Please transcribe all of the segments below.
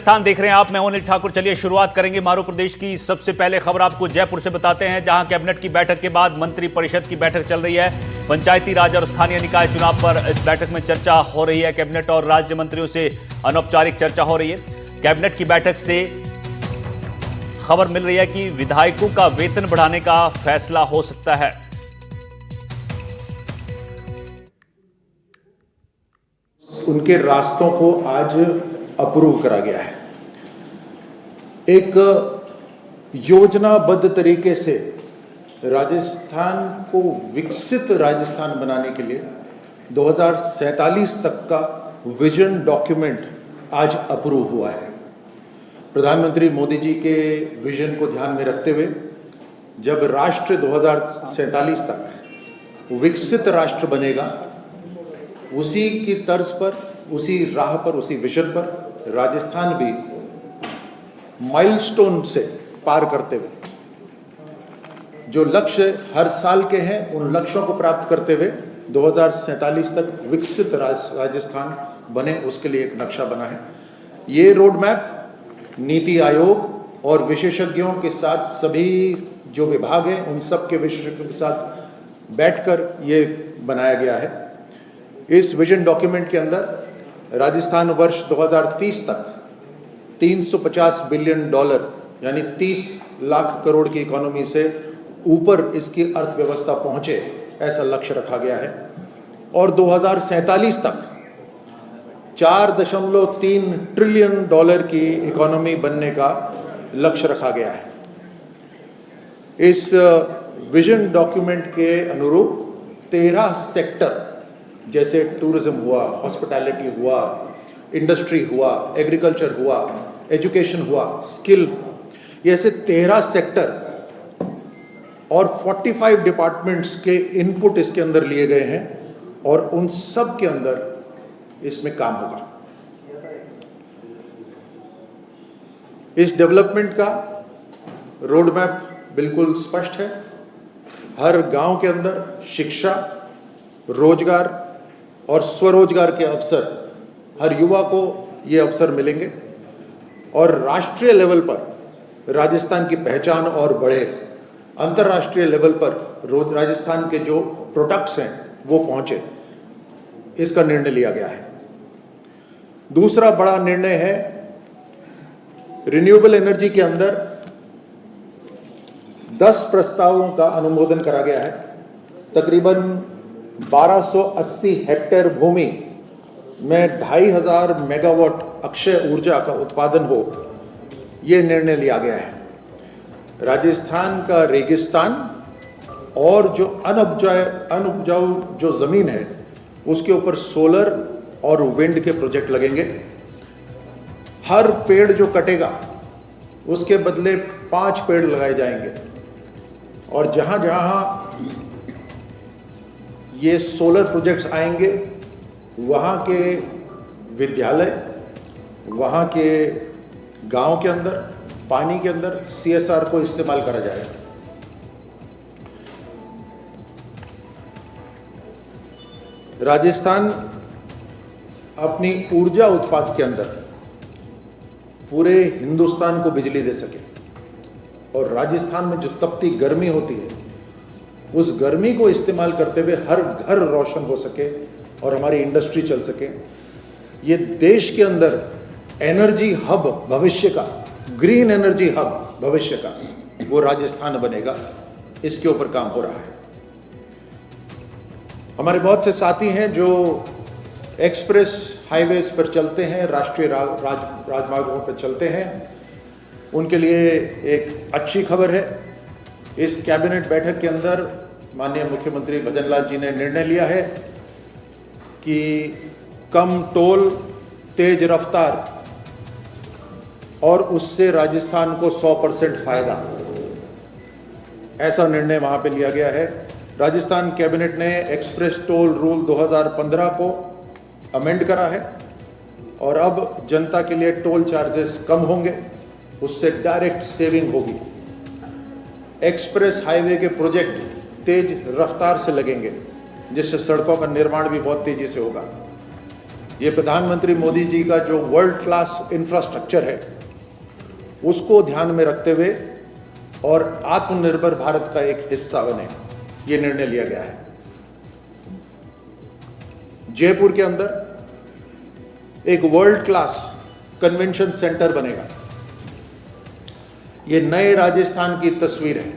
स्थान देख रहे हैं आप। मैं अनिल ठाकुर। चलिए शुरुआत करेंगे मारो प्रदेश की। सबसे पहले खबर आपको जयपुर से बताते हैं, जहां कैबिनेट की बैठक के बाद मंत्रि परिषद की बैठक चल रही है। पंचायती राज और स्थानीय निकाय चुनाव पर इस बैठक में चर्चा हो रही है। कैबिनेट और राज्य मंत्रियों से अनौपचारिक चर्चा हो रही है। कैबिनेट की बैठक से खबर मिल रही है कि विधायकों का वेतन बढ़ाने का फैसला हो सकता है। उनके रास्तों को आज अप्रूव करा गया है। एक योजनाबद्ध तरीके से राजस्थान को विकसित राजस्थान बनाने के लिए 2047 तक का विजन डॉक्यूमेंट आज अप्रूव हुआ है। प्रधानमंत्री मोदी जी के विजन को ध्यान में रखते हुए जब राष्ट्र 2047 तक विकसित राष्ट्र बनेगा, उसी की तर्ज पर, उसी राह पर, उसी विजन पर राजस्थान भी माइलस्टोन से पार करते हुए जो लक्ष्य हर साल के हैं, उन लक्ष्यों को प्राप्त करते हुए 2047 तक विकसित राजस्थान बने, उसके लिए एक नक्शा बना है। ये रोड मैप नीति आयोग और विशेषज्ञों के साथ, सभी जो विभाग हैं उन सब के विशेषज्ञों के साथ बैठकर ये बनाया गया है। इस विजन डॉक्यूमेंट के अंदर राजस्थान वर्ष 2030 तक 350 बिलियन डॉलर यानी 30 लाख करोड़ की इकोनॉमी से ऊपर इसकी अर्थव्यवस्था पहुंचे, ऐसा लक्ष्य रखा गया है। और 2047 तक 4.3 ट्रिलियन डॉलर की इकोनॉमी बनने का लक्ष्य रखा गया है। इस विजन डॉक्यूमेंट के अनुरूप 13 सेक्टर जैसे टूरिज्म हुआ, हॉस्पिटैलिटी हुआ, इंडस्ट्री हुआ, एग्रीकल्चर हुआ, एजुकेशन हुआ, स्किल, ये ऐसे 13 सेक्टर और 45 डिपार्टमेंट्स के इनपुट इसके अंदर लिए गए हैं और उन सब के अंदर इसमें काम होगा। इस डेवलपमेंट का रोड मैप बिल्कुल स्पष्ट है। हर गांव के अंदर शिक्षा, रोजगार और स्वरोजगार के अवसर, हर युवा को ये अवसर मिलेंगे और राष्ट्रीय लेवल पर राजस्थान की पहचान और बढ़े, अंतर्राष्ट्रीय लेवल पर राजस्थान के जो प्रोडक्ट्स हैं वो पहुंचे, इसका निर्णय लिया गया है। दूसरा बड़ा निर्णय है, रिन्यूएबल एनर्जी के अंदर 10 प्रस्तावों का अनुमोदन करा गया है। तकरीबन 1280 हेक्टेयर भूमि में 2500 मेगावाट अक्षय ऊर्जा का उत्पादन हो, यह निर्णय लिया गया है। राजस्थान का रेगिस्तान और जो अनउपजाऊ जो जमीन है उसके ऊपर सोलर और विंड के प्रोजेक्ट लगेंगे। हर पेड़ जो कटेगा उसके बदले 5 पेड़ लगाए जाएंगे और जहां जहां ये सोलर प्रोजेक्ट्स आएंगे वहाँ के विद्यालय, वहाँ के गांव के अंदर, पानी के अंदर CSR को इस्तेमाल करा जाएगा। राजस्थान अपनी ऊर्जा उत्पाद के अंदर पूरे हिंदुस्तान को बिजली दे सके और राजस्थान में जो तपती गर्मी होती है उस गर्मी को इस्तेमाल करते हुए हर घर रोशन हो सके और हमारी इंडस्ट्री चल सके। ये देश के अंदर एनर्जी हब भविष्य का, ग्रीन एनर्जी हब भविष्य का, वो राजस्थान बनेगा। इसके ऊपर काम हो रहा है। हमारे बहुत से साथी हैं जो एक्सप्रेस हाईवेज पर चलते हैं, राष्ट्रीय राजमार्गों पर चलते हैं, उनके लिए एक अच्छी खबर है। इस कैबिनेट बैठक के अंदर माननीय मुख्यमंत्री भजन लाल जी ने निर्णय लिया है कि कम टोल, तेज रफ्तार और उससे राजस्थान को 100% फायदा, ऐसा निर्णय वहां पे लिया गया है। राजस्थान कैबिनेट ने एक्सप्रेस टोल रूल 2015 को अमेंड करा है और अब जनता के लिए टोल चार्जेस कम होंगे, उससे डायरेक्ट सेविंग होगी। एक्सप्रेस हाईवे के प्रोजेक्ट तेज रफ्तार से लगेंगे, जिससे सड़कों का निर्माण भी बहुत तेजी से होगा। ये प्रधानमंत्री मोदी जी का जो वर्ल्ड क्लास इंफ्रास्ट्रक्चर है उसको ध्यान में रखते हुए और आत्मनिर्भर भारत का एक हिस्सा बने, ये निर्णय लिया गया है। जयपुर के अंदर एक वर्ल्ड क्लास कन्वेंशन सेंटर बनेगा। ये नए राजस्थान की तस्वीर है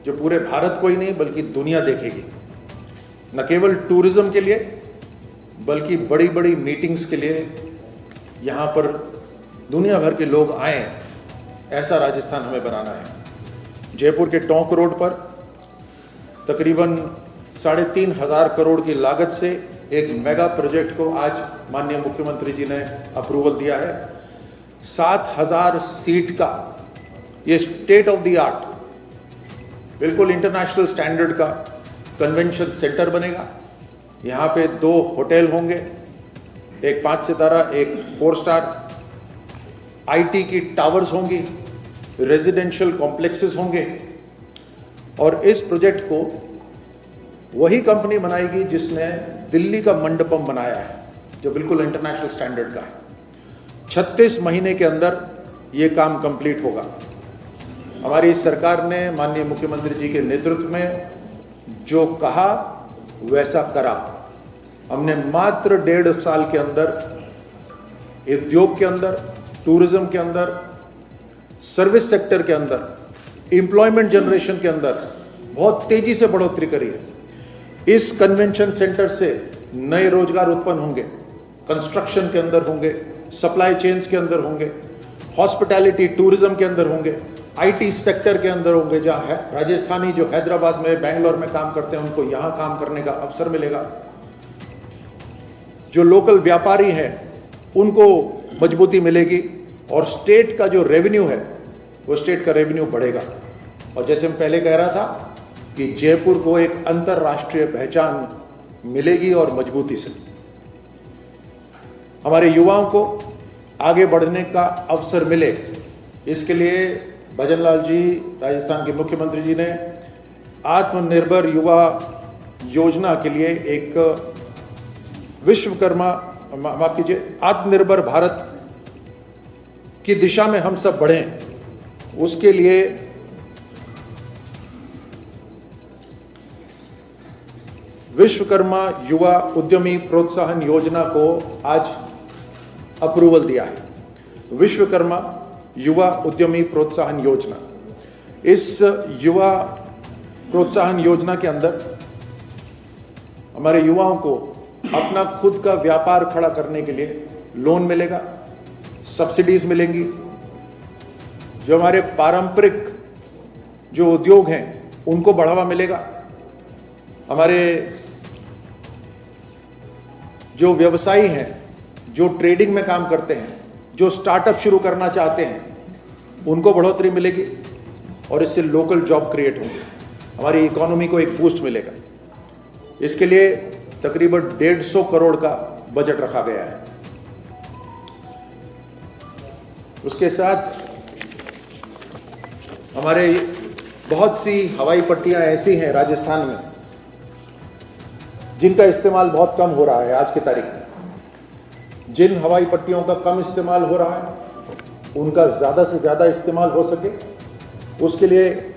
जो पूरे भारत को ही नहीं बल्कि दुनिया देखेगी, न केवल टूरिज्म के लिए बल्कि बड़ी बड़ी मीटिंग्स के लिए यहाँ पर दुनिया भर के लोग आए, ऐसा राजस्थान हमें बनाना है। जयपुर के टोंक रोड पर तकरीबन 3,500 करोड़ की लागत से एक मेगा प्रोजेक्ट को आज माननीय मुख्यमंत्री जी ने अप्रूवल दिया है। 7,000 सीट का ये स्टेट ऑफ द आर्ट, बिल्कुल इंटरनेशनल स्टैंडर्ड का कन्वेंशन सेंटर बनेगा। यहाँ पे 2 होटल होंगे, एक 5 सितारा, एक 4 स्टार। आईटी की टावर्स होंगी, रेजिडेंशियल कॉम्प्लेक्सेस होंगे और इस प्रोजेक्ट को वही कंपनी बनाएगी जिसने दिल्ली का मंडपम बनाया है जो बिल्कुल इंटरनेशनल स्टैंडर्ड का है। 36 महीने के अंदर ये काम कंप्लीट होगा। हमारी सरकार ने माननीय मुख्यमंत्री जी के नेतृत्व में जो कहा वैसा करा। हमने मात्र 1.5 साल के अंदर उद्योग के अंदर, टूरिज्म के अंदर, सर्विस सेक्टर के अंदर, एम्प्लॉयमेंट जनरेशन के अंदर बहुत तेजी से बढ़ोतरी करी है। इस कन्वेंशन सेंटर से नए रोजगार उत्पन्न होंगे, कंस्ट्रक्शन के अंदर होंगे, सप्लाई चेन्स के अंदर होंगे, हॉस्पिटैलिटी टूरिज्म के अंदर होंगे, आईटी सेक्टर के अंदर होंगे। जहाँ राजस्थानी जो हैदराबाद में, बेंगलोर में काम करते हैं उनको यहाँ काम करने का अवसर मिलेगा। जो लोकल व्यापारी हैं उनको मजबूती मिलेगी और स्टेट का जो रेवेन्यू है वो स्टेट का रेवेन्यू बढ़ेगा। और जैसे मैं पहले कह रहा था कि जयपुर को एक अंतर्राष्ट्रीय पहचान मिलेगी और मजबूती से हमारे युवाओं को आगे बढ़ने का अवसर मिले, इसके लिए भजनलाल जी, राजस्थान के मुख्यमंत्री जी ने आत्मनिर्भर युवा योजना के लिए एक विश्वकर्मा, माफ कीजिए, आत्मनिर्भर भारत की दिशा में हम सब बढ़ें, उसके लिए विश्वकर्मा युवा उद्यमी प्रोत्साहन योजना को आज अप्रूवल दिया है। विश्वकर्मा युवा उद्यमी प्रोत्साहन योजना, इस युवा प्रोत्साहन योजना के अंदर हमारे युवाओं को अपना खुद का व्यापार खड़ा करने के लिए लोन मिलेगा, सब्सिडीज मिलेंगी। जो हमारे पारंपरिक जो उद्योग हैं उनको बढ़ावा मिलेगा। हमारे जो व्यवसायी हैं, जो ट्रेडिंग में काम करते हैं, जो स्टार्टअप शुरू करना चाहते हैं, उनको बढ़ोतरी मिलेगी और इससे लोकल जॉब क्रिएट होंगे, हमारी इकोनॉमी को एक बूस्ट मिलेगा। इसके लिए तकरीबन 150 करोड़ का बजट रखा गया है। उसके साथ हमारे बहुत सी हवाई पट्टियां ऐसी हैं राजस्थान में जिनका इस्तेमाल बहुत कम हो रहा है आज की तारीख में। जिन हवाई पट्टियों का कम इस्तेमाल हो रहा है उनका ज़्यादा से ज़्यादा इस्तेमाल हो सके, उसके लिए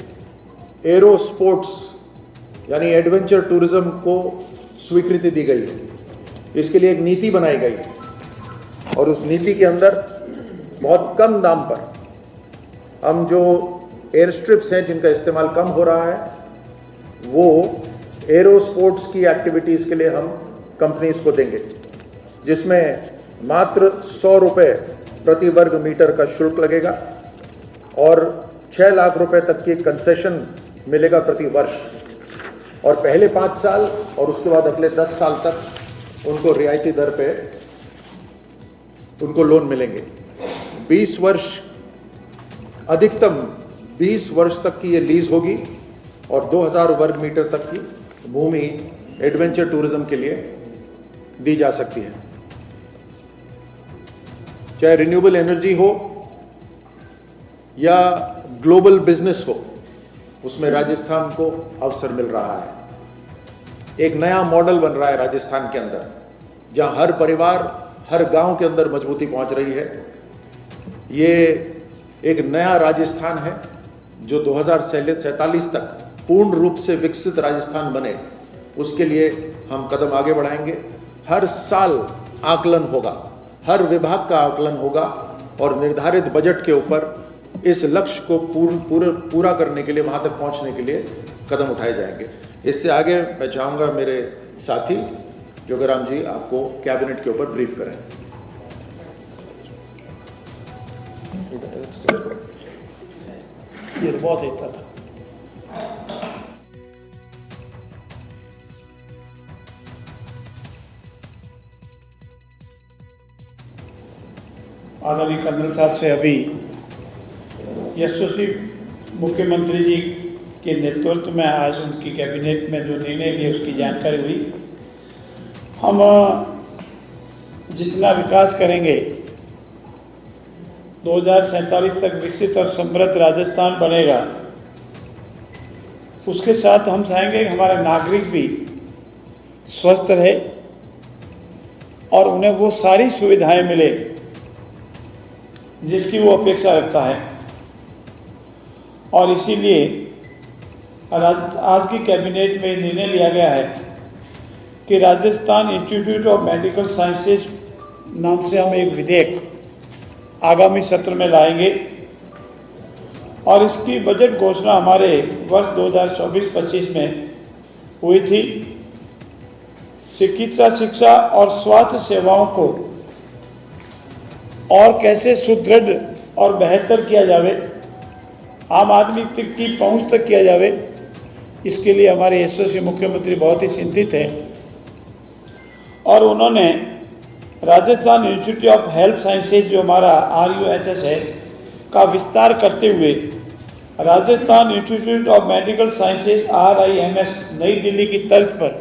एरो स्पोर्ट्स यानी एडवेंचर टूरिज्म को स्वीकृति दी गई है। इसके लिए एक नीति बनाई गई है और उस नीति के अंदर बहुत कम दाम पर हम जो एयर स्ट्रिप्स हैं जिनका इस्तेमाल कम हो रहा है, वो एरो स्पोर्ट्स की एक्टिविटीज़ के लिए हम कंपनीज को देंगे, जिसमें मात्र 100 रुपये प्रति वर्ग मीटर का शुल्क लगेगा और 6 लाख रुपए तक की कंसेशन मिलेगा प्रति वर्ष। और पहले 5 साल और उसके बाद अगले 10 साल तक उनको रियायती दर पे उनको लोन मिलेंगे। 20 वर्ष, अधिकतम 20 वर्ष तक की ये लीज होगी और 2000 वर्ग मीटर तक की भूमि एडवेंचर टूरिज्म के लिए दी जा सकती है। चाहे रिन्यूएबल एनर्जी हो या ग्लोबल बिजनेस हो, उसमें राजस्थान को अवसर मिल रहा है। एक नया मॉडल बन रहा है राजस्थान के अंदर जहां हर परिवार, हर गांव के अंदर मजबूती पहुंच रही है। ये एक नया राजस्थान है जो 2047 तक पूर्ण रूप से विकसित राजस्थान बने, उसके लिए हम कदम आगे बढ़ाएंगे। हर साल आकलन होगा, हर विभाग का आकलन होगा और निर्धारित बजट के ऊपर इस लक्ष्य को पूरा करने के लिए, वहां तक पहुंचने के लिए कदम उठाए जाएंगे। इससे आगे मैं चाहूंगा मेरे साथी जोगेराम जी आपको कैबिनेट के ऊपर ब्रीफ करें। ये बहुत देता था। आदरणीय कर्नल साहब से अभी यशस्वी मुख्यमंत्री जी के नेतृत्व में आज उनकी कैबिनेट में जो निर्णय लिए उसकी जानकारी हुई। हम जितना विकास करेंगे 2047 तक विकसित और समृद्ध राजस्थान बनेगा, उसके साथ हम चाहेंगे कि हमारे नागरिक भी स्वस्थ रहे और उन्हें वो सारी सुविधाएं मिले जिसकी वो अपेक्षा रखता है। और इसीलिए आज की कैबिनेट में निर्णय लिया गया है कि Rajasthan institute of medical sciences नाम से हम एक विधेयक आगामी सत्र में लाएंगे और इसकी बजट घोषणा हमारे वर्ष 2024-25 में हुई थी। चिकित्सा शिक्षा और स्वास्थ्य सेवाओं को और कैसे सुदृढ़ और बेहतर किया जावे, आम आदमी तक की पहुंच तक किया जावे, इसके लिए हमारे यशस्वी मुख्यमंत्री बहुत ही चिंतित हैं और उन्होंने Rajasthan institute of health sciences जो हमारा RUSS है का विस्तार करते हुए Rajasthan institute of medical sciences RIMS नई दिल्ली की तर्ज पर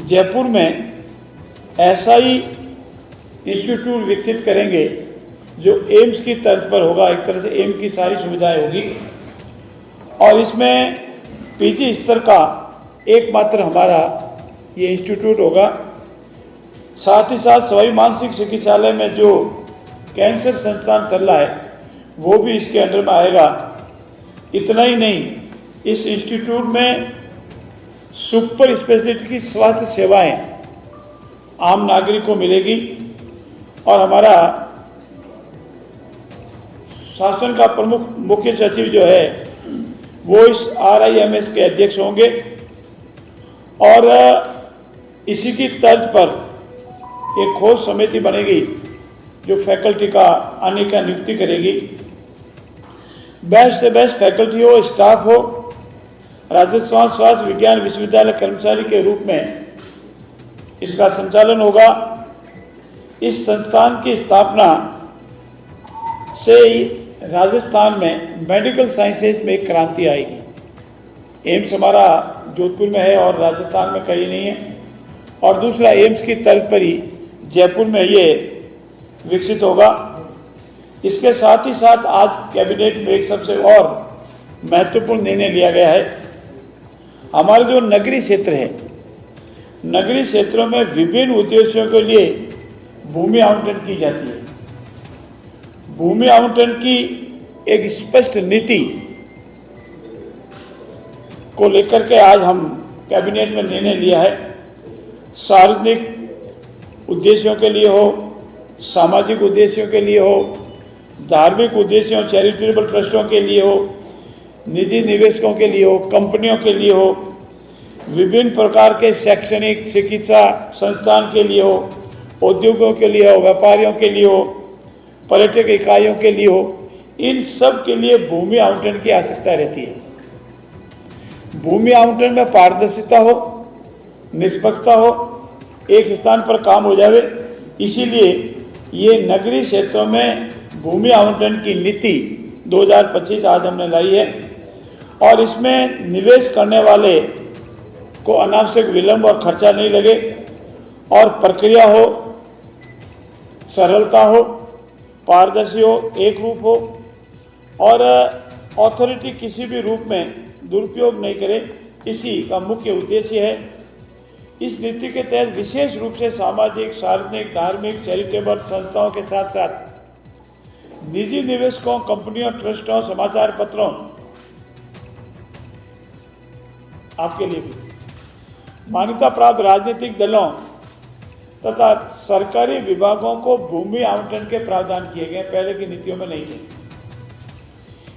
जयपुर में ऐसा ही इंस्टीट्यूट विकसित करेंगे जो एम्स की तर्ज पर होगा। एक तरह से एम्स की सारी सुविधाएं होगी और इसमें PG स्तर का एकमात्र हमारा ये इंस्टीट्यूट होगा। साथ ही साथ सवाई मानसिंह चिकित्सालय में जो कैंसर संस्थान चल रहा है वो भी इसके अंडर में आएगा। इतना ही नहीं, इस इंस्टीट्यूट में सुपर स्पेशलिटी की स्वास्थ्य सेवाएं आम नागरिक को मिलेगी और हमारा शासन का प्रमुख मुख्य सचिव जो है वो इस RIMS के अध्यक्ष होंगे और इसी की तर्ज पर एक खोज समिति बनेगी जो फैकल्टी का आने का नियुक्ति करेगी। बेस्ट से बेस्ट फैकल्टी हो, स्टाफ हो। राजस्थान स्वास्थ्य विज्ञान विश्वविद्यालय कर्मचारी के रूप में इसका संचालन होगा। इस संस्थान की स्थापना से राजस्थान में मेडिकल साइंसेज में एक क्रांति आएगी। एम्स हमारा जोधपुर में है और राजस्थान में कहीं नहीं है और दूसरा एम्स की तर्ज पर ही जयपुर में ये विकसित होगा। इसके साथ ही साथ आज कैबिनेट में एक सबसे और महत्वपूर्ण निर्णय लिया गया है। हमारे जो नगरीय क्षेत्र है, नगरीय क्षेत्रों में विभिन्न उद्देश्यों के लिए भूमि आवंटन की जाती है। भूमि आवंटन की एक स्पष्ट नीति को लेकर के आज हम कैबिनेट में निर्णय लिया है। सार्वजनिक उद्देश्यों के लिए हो, सामाजिक उद्देश्यों के लिए हो, धार्मिक उद्देश्यों चैरिटेबल ट्रस्टों के लिए हो, निजी निवेशकों के लिए हो, कंपनियों के लिए हो, विभिन्न प्रकार के शैक्षणिक चिकित्सा संस्थान के लिए हो, उद्योगों के लिए हो, व्यापारियों के लिए हो, पर्यटक इकाइयों के लिए हो, इन सब के लिए भूमि आवंटन की आवश्यकता रहती है। भूमि आवंटन में पारदर्शिता हो, निष्पक्षता हो, एक स्थान पर काम हो जावे। इसीलिए ये नगरीय क्षेत्रों में भूमि आवंटन की नीति 2025 आज हमने लाई है और इसमें निवेश करने वाले को अनावश्यक विलंब और खर्चा नहीं लगे और प्रक्रिया हो, सरलता हो, पारदर्शी हो, एक रूप हो और अथॉरिटी किसी भी रूप में दुरुपयोग नहीं करे। इसी का मुख्य उद्देश्य है। इस नीति के तहत विशेष रूप से सामाजिक, सार्वजनिक, धार्मिक, चैरिटेबल संस्थाओं के साथ साथ निजी निवेशकों, कंपनियों, ट्रस्टों, समाचार पत्रों, आपके लिए भी मान्यता प्राप्त राजनीतिक दलों तथा सरकारी विभागों को भूमि आवंटन के प्रावधान किए गए, पहले की नीतियों में नहीं थे।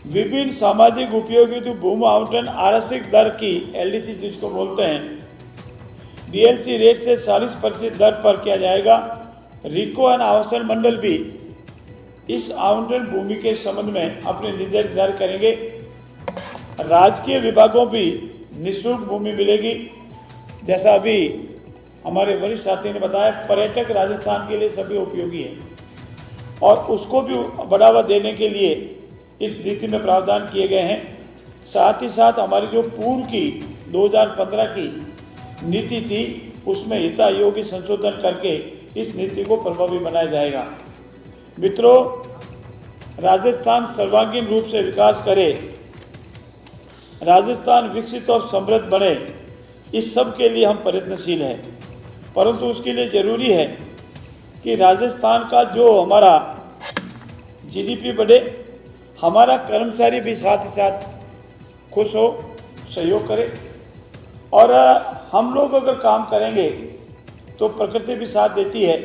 विभिन्न सामाजिक उपयोगी भूमि आवंटन आरक्षित दर की एलडीसी जिसको बोलते हैं, डीएलसी रेट से 40% दर पर किया जाएगा। रिको एंड आवासन मंडल भी इस आवंटन भूमि के संबंध में अपने निर्देश जारी करेंगे। राजकीय विभागों भी निःशुल्क भूमि मिलेगी। जैसा अभी हमारे वरिष्ठ साथी ने बताया, पर्यटक राजस्थान के लिए सभी उपयोगी है और उसको भी बढ़ावा देने के लिए इस नीति में प्रावधान किए गए हैं। साथ ही साथ हमारी जो पूर्व की 2015 की नीति थी उसमें हितायोगी संशोधन करके इस नीति को प्रभावी बनाया जाएगा। मित्रों, राजस्थान सर्वांगीण रूप से विकास करे, राजस्थान विकसित और समृद्ध बने, इस सब के लिए हम प्रयत्नशील हैं, परंतु उसके लिए जरूरी है कि राजस्थान का जो हमारा जीडीपी बढ़े, हमारा कर्मचारी भी साथ ही साथ खुश हो, सहयोग करे और हम लोग अगर काम करेंगे तो प्रकृति भी साथ देती है।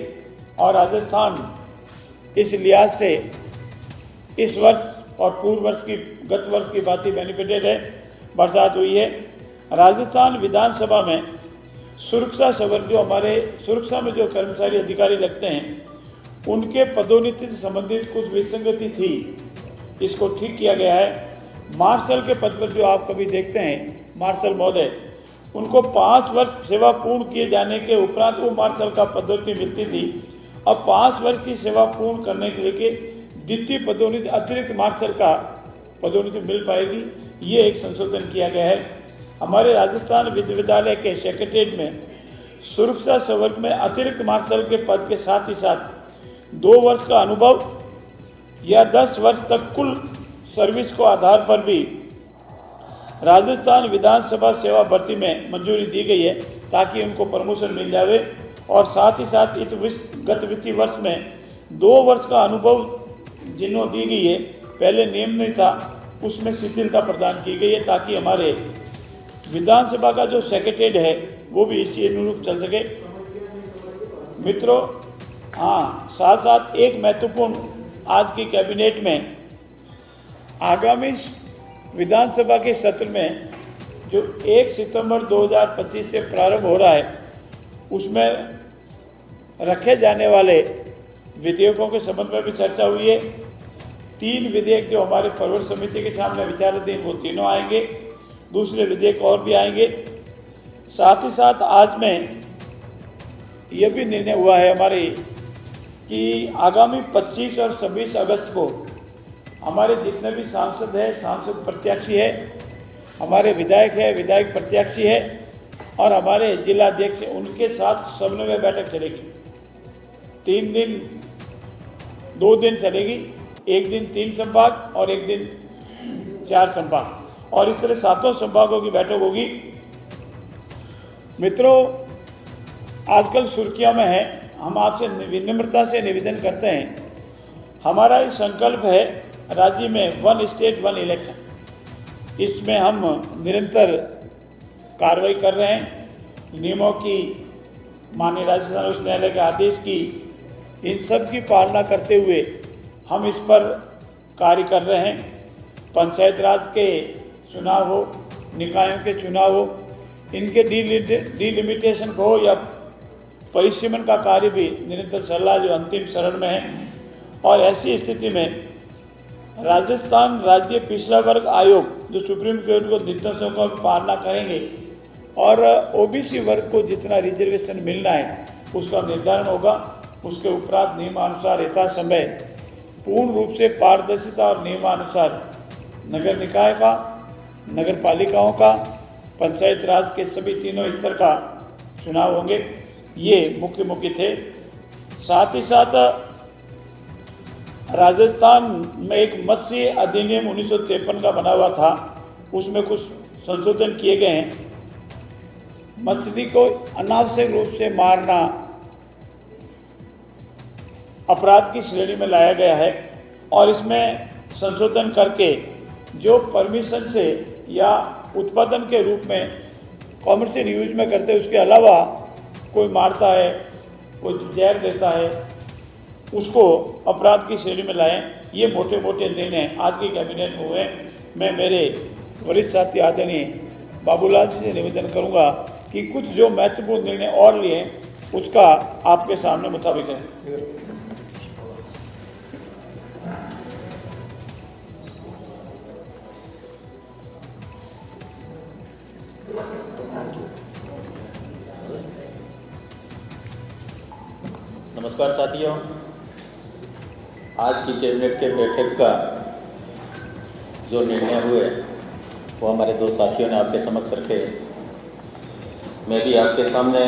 और राजस्थान इस लिहाज से इस वर्ष और पूर्व वर्ष की गत वर्ष की बात ही बेनिफिटेड है, बरसात हुई है। राजस्थान विधानसभा में सुरक्षा सवर जो हमारे सुरक्षा में जो कर्मचारी अधिकारी लगते हैं उनके पदोन्नति से संबंधित कुछ विसंगति थी, इसको ठीक किया गया है। मार्शल के पद पर जो आप कभी देखते हैं मार्शल महोदय, उनको 5 वर्ष सेवा पूर्ण किए जाने के उपरांत वो मार्शल का पदोन्नति मिलती थी। अब 5 वर्ष की सेवा पूर्ण करने के लिए द्वितीय पदोन्नति अतिरिक्त मार्शल का पदोन्नति मिल पाएगी, ये एक संशोधन किया गया है। हमारे राजस्थान विश्वविद्यालय के सेक्रेटरीट में सुरक्षा संवर्ग में अतिरिक्त मार्शल के पद के साथ ही साथ 2 वर्ष का अनुभव या 10 वर्ष तक कुल सर्विस को आधार पर भी राजस्थान विधानसभा सेवा भर्ती में मंजूरी दी गई है ताकि उनको प्रमोशन मिल जाए। और साथ ही साथ इस गत वित्तीय वर्ष में 2 वर्ष का अनुभव जिन्हों दी गई है, पहले नियम नहीं था, उसमें शिथिलता प्रदान की गई है ताकि हमारे विधानसभा का जो सेक्रेटरीट है वो भी इसी अनुरूप चल सके। मित्रों, हाँ, साथ साथ एक महत्वपूर्ण आज की कैबिनेट में आगामी विधानसभा के सत्र में जो 1 सितंबर 2025 से प्रारंभ हो रहा है उसमें रखे जाने वाले विधेयकों के संबंध में भी चर्चा हुई है। 3 विधेयक जो हमारे फॉरवर्ड समिति के सामने विचाराधीन वो तीनों आएंगे, दूसरे विधेयक और भी आएंगे। साथ ही साथ आज में यह भी निर्णय हुआ है हमारे कि आगामी 25 और 26 अगस्त को हमारे जितने भी सांसद हैं, सांसद प्रत्याशी है, हमारे विधायक है, विधायक प्रत्याशी है और हमारे जिला अध्यक्ष है, उनके साथ समन्वय बैठक चलेगी। 3 दिन 2 दिन चलेगी, एक दिन 3 संभाग और एक दिन 4 संभाग, और इस तरह 7 संभागों की बैठक होगी। मित्रों, आजकल सुर्खियों में है, हम आपसे विनम्रता से निवेदन करते हैं, हमारा ये संकल्प है राज्य में 1 स्टेट 1 इलेक्शन। इसमें हम निरंतर कार्रवाई कर रहे हैं, नियमों की, माननीय राजस्थान उच्च न्यायालय के आदेश की, इन सब की पालना करते हुए हम इस पर कार्य कर रहे हैं। पंचायत राज के चुनाव हो, निकायों के चुनाव हो, इनके डिलिमिटेशन को हो या परिसीमन का कार्य भी निरंतर चल रहा है जो अंतिम चरण में है। और ऐसी स्थिति में राजस्थान राज्य पिछड़ा वर्ग आयोग जो सुप्रीम कोर्ट को निर्देशों का पालना करेंगे और ओबीसी वर्ग को जितना रिजर्वेशन मिलना है उसका निर्धारण होगा। उसके उपरांत नियमानुसार यथा समय पूर्ण रूप से पारदर्शिता और नियमानुसार नगर निकाय का, नगर पालिकाओं का, पंचायत राज के सभी तीनों स्तर का चुनाव होंगे। ये मुख्य थे। साथ ही साथ राजस्थान में एक मत्स्य अधिनियम 1953 का बना हुआ था, उसमें कुछ संशोधन किए गए हैं। मछली को अनावश्यक रूप से मारना अपराध की श्रेणी में लाया गया है और इसमें संशोधन करके जो परमिशन से या उत्पादन के रूप में कॉमर्शियल यूज में करते हैं उसके अलावा कोई मारता है, कोई जहर देता है, उसको अपराध की श्रेणी में लाएं। ये मोटे मोटे निर्णय आज की कैबिनेट में हुए। मैं मेरे वरिष्ठ साथी आदरणीय बाबूलाल जी से निवेदन करूंगा कि कुछ जो महत्वपूर्ण निर्णय और लिए उसका आपके सामने मुताबिक है। नमस्कार साथियों, आज की कैबिनेट के बैठक का जो निर्णय हुए वो हमारे दो साथियों ने आपके समक्ष रखे। मैं भी आपके सामने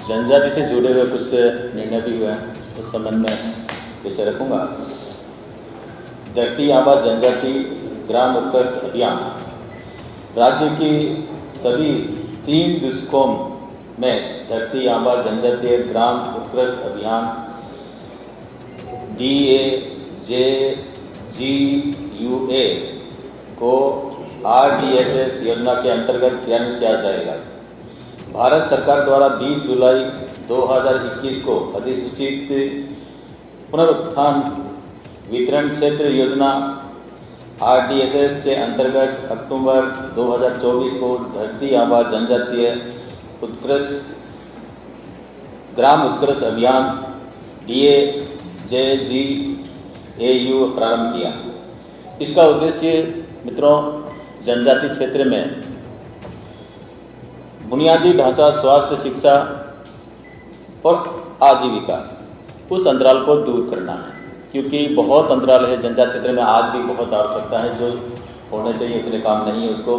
जनजाति से जुड़े हुए कुछ निर्णय भी हुए उस संबंध में विषय रखूँगा। धरती आबा जनजाति ग्राम उत्कर्ष अभियान राज्य की सभी 3 डिस्कॉम में धरती आबा जनजातीय ग्राम उत्कर्ष अभियान DAJGUA को RDSS योजना के अंतर्गत क्रियान्वित किया जाएगा। भारत सरकार द्वारा 20 जुलाई 2021 को अधिसूचित पुनरुत्थान वितरण क्षेत्र योजना RDSS के अंतर्गत अक्टूबर 2024 को धरती आबा जनजातीय ग्राम उत्कर्ष अभियान DAJGAU प्रारंभ किया। इसका उद्देश्य मित्रों जनजाति क्षेत्र में बुनियादी ढांचा, स्वास्थ्य, शिक्षा और आजीविका उस अंतराल को दूर करना है, क्योंकि बहुत अंतराल है जनजाति क्षेत्र में। आज भी बहुत आवश्यकता है, जो होने चाहिए उतने काम नहीं है, उसको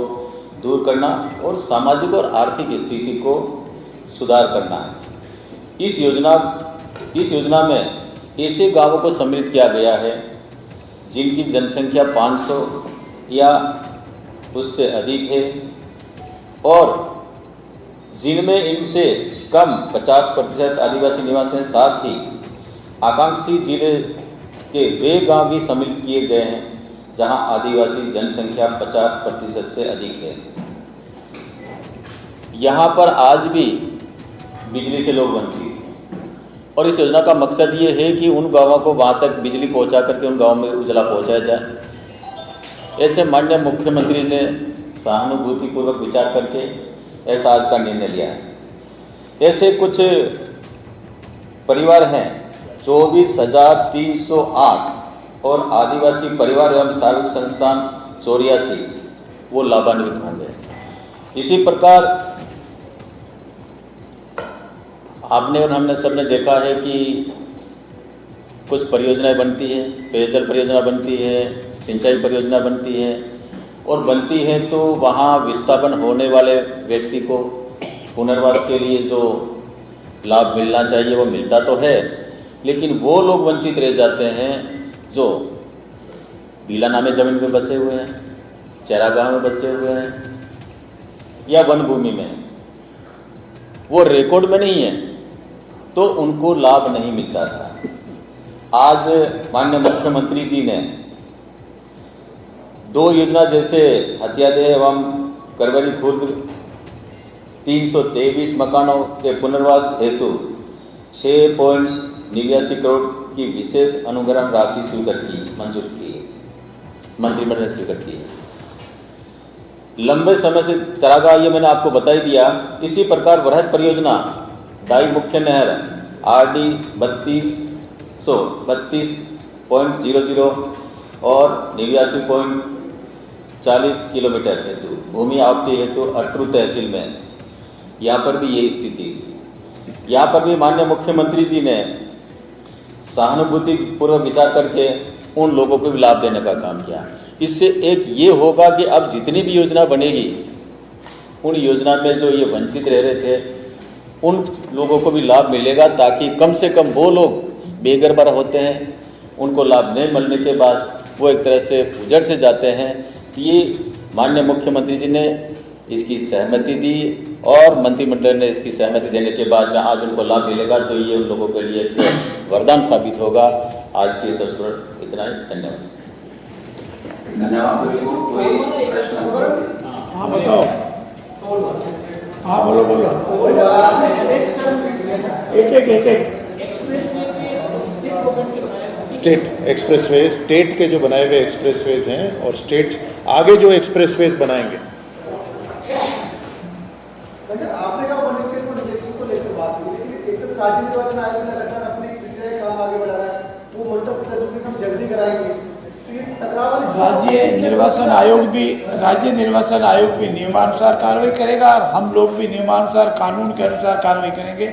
दूर करना और सामाजिक और आर्थिक स्थिति को सुधार करना है। इस योजना में ऐसे गांवों को सम्मिलित किया गया है जिनकी जनसंख्या 500 या उससे अधिक है और जिनमें इनसे कम 50% आदिवासी निवास हैं। साथ ही आकांक्षी जिले के वे गांव भी सम्मिलित किए गए हैं जहां आदिवासी जनसंख्या 50% से अधिक है। यहाँ पर आज भी बिजली से लोग वंचित हैं और इस योजना का मकसद ये है कि उन गांवों को वहाँ तक बिजली पहुँचा करके उन गांवों में उजाला पहुँचाया जाए। ऐसे माननीय मुख्यमंत्री ने सहानुभूतिपूर्वक विचार करके ऐसा आज का निर्णय लिया है। ऐसे कुछ परिवार हैं 24,308 और आदिवासी परिवार एवं सार्वजनिक संस्थान 84 वो लाभान्वित होंगे। इसी प्रकार आपने और हमने सबने देखा है कि कुछ परियोजनाएं बनती है, पेयजल परियोजना बनती है, सिंचाई परियोजना बनती है और बनती है तो वहाँ विस्थापन होने वाले व्यक्ति को पुनर्वास के लिए जो लाभ मिलना चाहिए वो मिलता तो है, लेकिन वो लोग वंचित रह जाते हैं जो वीलानामे जमीन में बसे हुए हैं, चरागाह में बसे हुए हैं या वन भूमि में, वो रिकॉर्ड में नहीं है तो उनको लाभ नहीं मिलता था। आज माननीय मुख्यमंत्री जी ने 2 योजना जैसे हथियादेह एवं करवरी खुर्द 323 मकानों के पुनर्वास हेतु 6.89 करोड़ की विशेष अनुग्रह राशि स्वीकृत की, मंजूर की, मंत्रिमंडल ने स्वीकृत की है। लंबे समय से चरागाह ये मैंने आपको बता ही दिया। इसी प्रकार वृहद परियोजना डाई मुख्य नहर RD 3200 और 89.40 किलोमीटर हेतु भूमि आवती हेतु अटरू तहसील में, यहाँ पर भी यही स्थिति थी। यहाँ पर भी माननीय मुख्यमंत्री जी ने सहानुभूतिपूर्वक विचार करके उन लोगों को भी लाभ देने का काम किया। इससे एक ये होगा कि अब जितनी भी योजना बनेगी उन योजना में जो ये वंचित रह रहे थे उन लोगों को भी लाभ मिलेगा, ताकि कम से कम वो लोग बेघर होते हैं, उनको लाभ नहीं मिलने के बाद वो एक तरह से उजड़ से जाते हैं। तो ये माननीय मुख्यमंत्री जी ने इसकी सहमति दी और मंत्रिमंडल ने इसकी सहमति देने के बाद में आज उनको लाभ मिलेगा, तो ये उन लोगों के लिए एक वरदान साबित होगा। आज के इस अवसर पर इतना ही, धन्यवाद। धन्यवाद सभी को। कोई प्रश्न? हाँ बताओ। हाँ बोलो बोलो। एक स्टेट एक्सप्रेसवे, स्टेट के जो बनाए हुए एक्सप्रेसवेज हैं और स्टेट आगे जो एक्सप्रेसवेज बनाएंगे। आपने कहा वन स्टेट वन इलेक्शन को लेकर बात हुई, लेकिन एक तो राज्य निर्वाचन आयोग ने लगातार अपनी प्रक्रिया का काम आगे बढ़ा रहा है, वो मतलब हम जल्दी कराएंगे, तो ये टकराव वाली राज्य निर्वाचन आयोग भी नियमानुसार कार्रवाई करेगा और हम लोग भी नियमानुसार कानून के अनुसार कार्रवाई करेंगे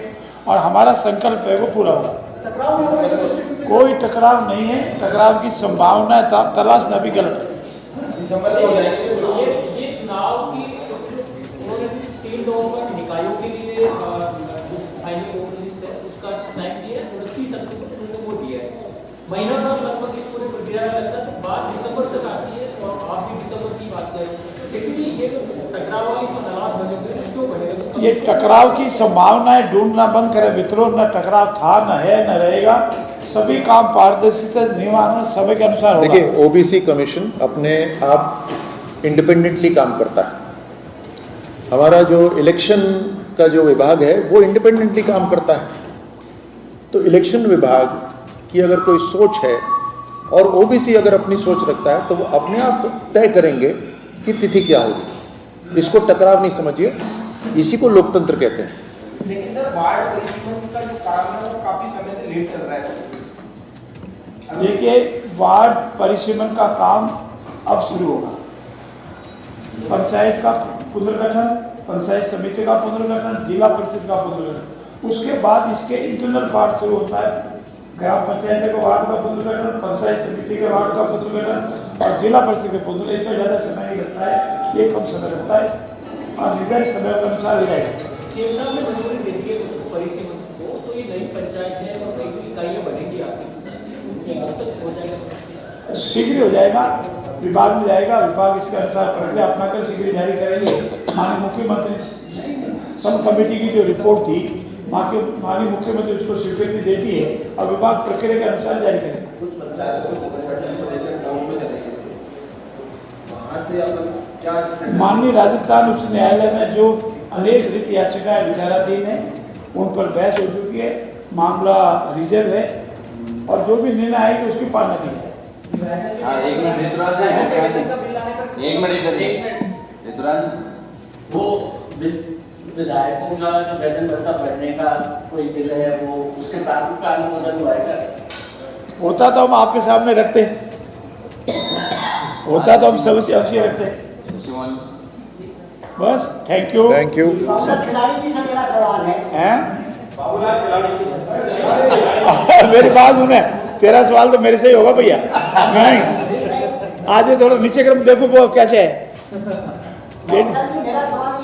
और हमारा संकल्प है वो पूरा होगा। टकराव नहीं होगा तो उससे कोई टकराव नहीं है, टकराव की संभावना तलाशना भी गलत है। ये चुनाव की उन्होंने 3 नवंबर निकायों के लिए फाइनल वोटर लिस्ट है उसका टाइम दिया है, 29 अक्टूबर को उनको दिया है। महीना भर लगभग इस पूरे प्रक्रिया में लगता है, बात दिसंबर तक आती है और आप भी दिसंबर की बात करें, लेकिन ये टकराव वाली जो हालात बने हुए हैं क्यों बने हुए? ये टकराव की संभावनाएं ढूंढना बंद करें, विद्रोह न टकराव था न है न रहेगा, सभी काम पारदर्शिता नियमानुसार समय के अनुसार होगा। देखिए, ओबीसी कमीशन अपने आप इंडिपेंडेंटली काम करता है। हमारा जो इलेक्शन का जो विभाग है वो इंडिपेंडेंटली काम करता है। तो इलेक्शन विभाग की अगर कोई सोच है और ओबीसी अगर अपनी सोच रखता है तो वो अपने आप तय करेंगे कि तिथि क्या होगी। इसको टकराव नहीं समझिए, इसी को लोकतंत्र कहते हैं। लेकिन सर वार्ड परिसीमन का जो काम है वो काफी समय से लेट चल रहा है। देखिए, वार्ड परिसीमन का काम अब शुरू होगा। पंचायत का पुनर्गठन, पंचायत समिति का पुनर्गठन, जिला परिषद का पुनर्गठन, उसके बाद इसके इंटरनल पार्ट शुरू होता है। ग्राम पंचायत के वार्ड का पुनर्गठन, पंचायत समिति के वार्ड का पुनर्गठन और जिला परिषद के पुनर्गठन। इसमें ज़्यादा समय नहीं लगता है, ये कम समय लगता है और निर्धारित समय के अनुसार हो जाएगा। सीएम साहब ने मंजूरी दे दी है उसको परिसीमन को, तो ये नई पंचायत है और नई इकाइयाँ बनेंगी आपकी, कब तक हो जाएगा? शीघ्र हो जाएगा, विभाग में जाएगा, विभाग इसके अनुसार प्रक्रिया अपना कर शीघ्र जारी करेंगे। माननीय मुख्यमंत्री सब कमेटी की जो रिपोर्ट थी, माननीय मुख्यमंत्री उसको स्वीकृति देती है और विभाग प्रक्रिया के अनुसार जारी करेगा। कुछ पंचायत को डाउन में चलेंगे, वहाँ से अपन क्या माननीय राजस्थान उच्च न्यायालय में जो अनेक रिट याचिकाएं विचाराधीन है उन पर बहस हो चुकी है, मामला रिजर्व है और जो भी निर्णय आएगी उसकी पालना की जाएगी। वो विधायकों का जो वेतन भत्ता बढ़ने का कोई बिल है वो उसके प्रारूप का अनुमोदन हुआ है? होता तो हम आपके सामने रखते, होता तो हम सबसे अवश्य रखते। बस, थैंक यू। Thank you. खिलाड़ी की सब मेरा सवाल है। मेरी बात सुने, तेरा सवाल तो मेरे से ही होगा भैया। नहीं, आज ये थोड़ा नीचे क्रम देखो वो कैसे है। मेरा सवाल